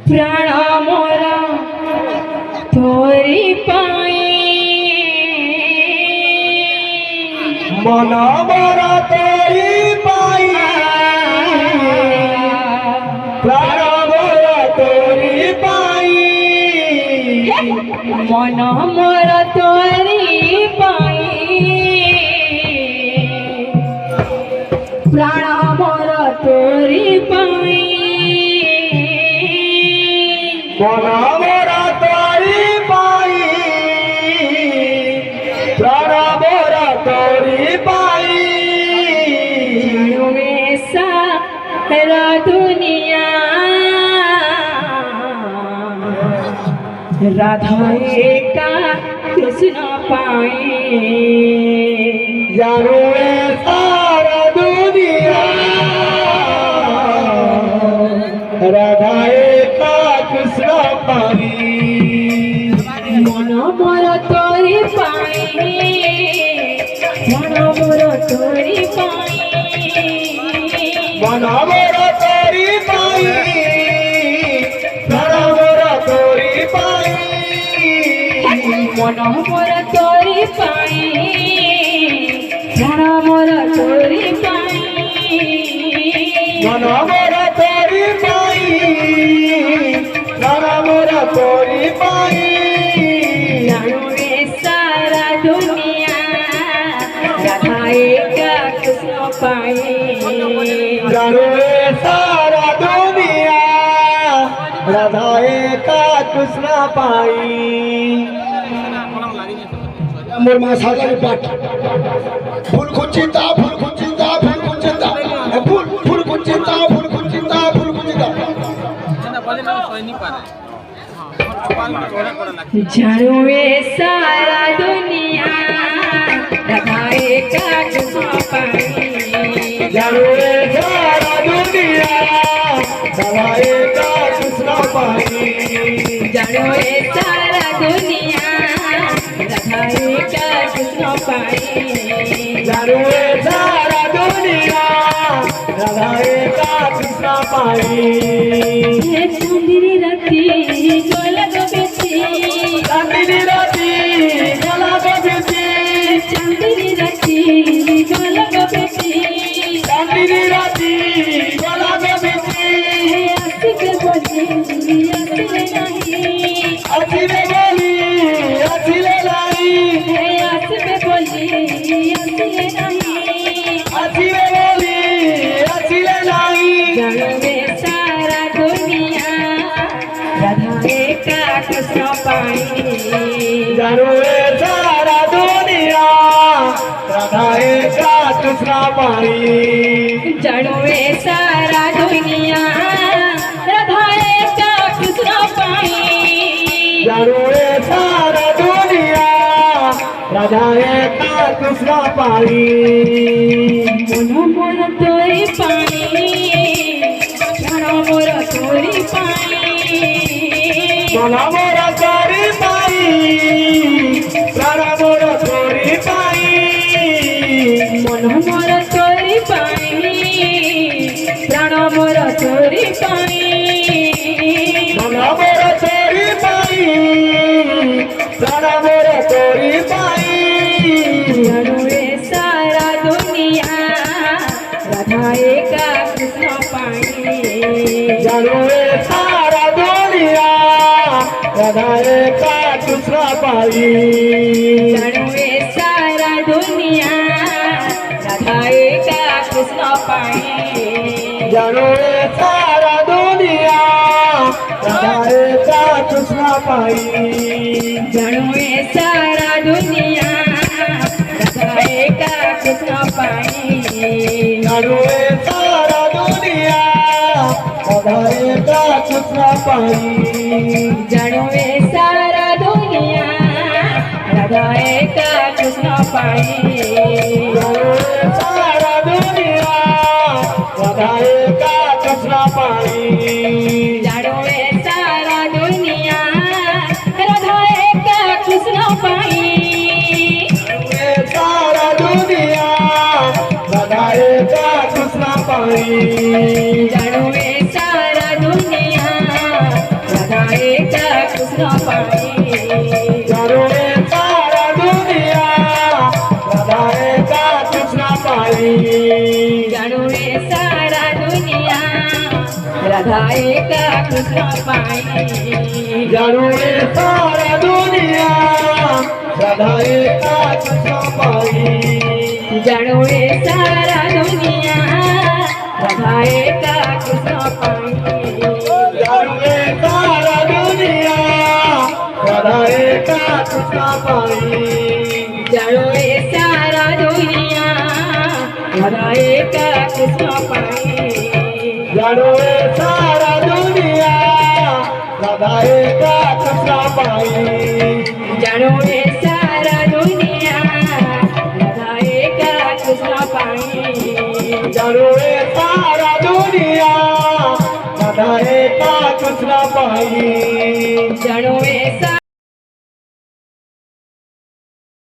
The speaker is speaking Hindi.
प्राण मोरा तोरी पाए मन मोरा तोरी पाई प्राण मोरा तोरी पाई मन मोरा तोरी पाए प्राण मोरा तोरी पाए मन मोरा तोरी पाई प्राण मोरा तोरी पाई सारा दुनिया राधा एका कृष्ण पाए जानू सारा दुनिया राधा एका कृष्ण पाई मन मोर तोरी पाए मन मोर तोरी पाए मन मोरा तोरी पाई प्राण मोरा तोरी पाई मन मोर तोरी पाए प्राण मोर तोरी पाए मन मोरा तोरी पाई प्राण मोरा तोरी पाई जानू रे सारा दुनिया राधा एका कृष्ण पाए जानू सारा दुनिया राधा एका कृष्ण पाई मोर मा सागर पाठ फूल कुचिता फूल कुचिता फूल कुचिता फूल फूल कुचिता फूल कुचिता फूल कुचिता जानू रे सारा दुनिया राधा एका कृष्ण पाए जानू सारा दुनिया राधा एका कृष्ण पाई जानू रे सारा दुनिया राधा एका कृष्ण पाए जानू सारा दुनिया राधा एका कृष्ण पाई चांदनी राती गोलक बेची चांदनी राती गोलक बेची चांदनी राती गोलक बेची चांदनी राती गोलक बेची आशिक बोली असले नाही अचिले बोली अचिले लाई आशिक बोली असले नाही अचिले बोली अचिले लाई जानू रे सारा दुनिया राधा एका कृष्ण पाए जानू सारा दुनिया राधा एका कृष्ण पाई जानू रे सारा दुनिया राधा एका कृष्ण पाए जानू सारा दुनिया राधा एका कृष्ण पाई मन मोर तोरी पाए प्राण मोर तोरी पाए मन मोरा तोरी पाई प्राण मोरा तोरी पाई मन मोर तोरी पाए प्राण मोर तोरी पाए मन मोरा तोरी पाई प्राण मोरा तोरी पाई जानू रे सारा दुनिया राधा एका कृष्ण पाए जानू सारा दुनिया राधा एका कृष्ण पाई जानू रे सारा दुनिया राधा एका कृष्ण पाए जानू सारा दुनिया राधा एका कृष्ण पाई जानू रे सारा दुनिया राधा एका कृष्ण पाए जानू सारा दुनिया राधा एका कृष्ण पाई जानू रे सारा दुनिया राधा एका कृष्ण पाए जानू सारा दुनिया राधा एका कृष्ण पाई जानू रे सारा दुनिया राधा एका कृष्ण पाए सारा दुनिया राधा एका कृष्ण पाई जानू रे सारा दुनिया कृष्ण पायी जाणू रे सारा दुनिया राधा एका कृष्णा पायी जाणू रे सारा दुनिया राधा एका कृष्ण पायी जाणू रे सारा दुनिया राधा एका कृष्णा पायी जाणू रे सारा दुनिया राधा एका कृष्ण पायी जाणू रे सारा दुनिया राधा एका कृष्णा पायी जाणू रे सारा दुनिया राधा एका कृष्ण पायी जाणू रे सारा दुनिया राधा एका कृष्णा पायी जाणू रे सारा दुनिया राधा एका कृष्ण पायी जाणू रे सारा दुनिया राधा एका कृष्णा पायी जाणू रे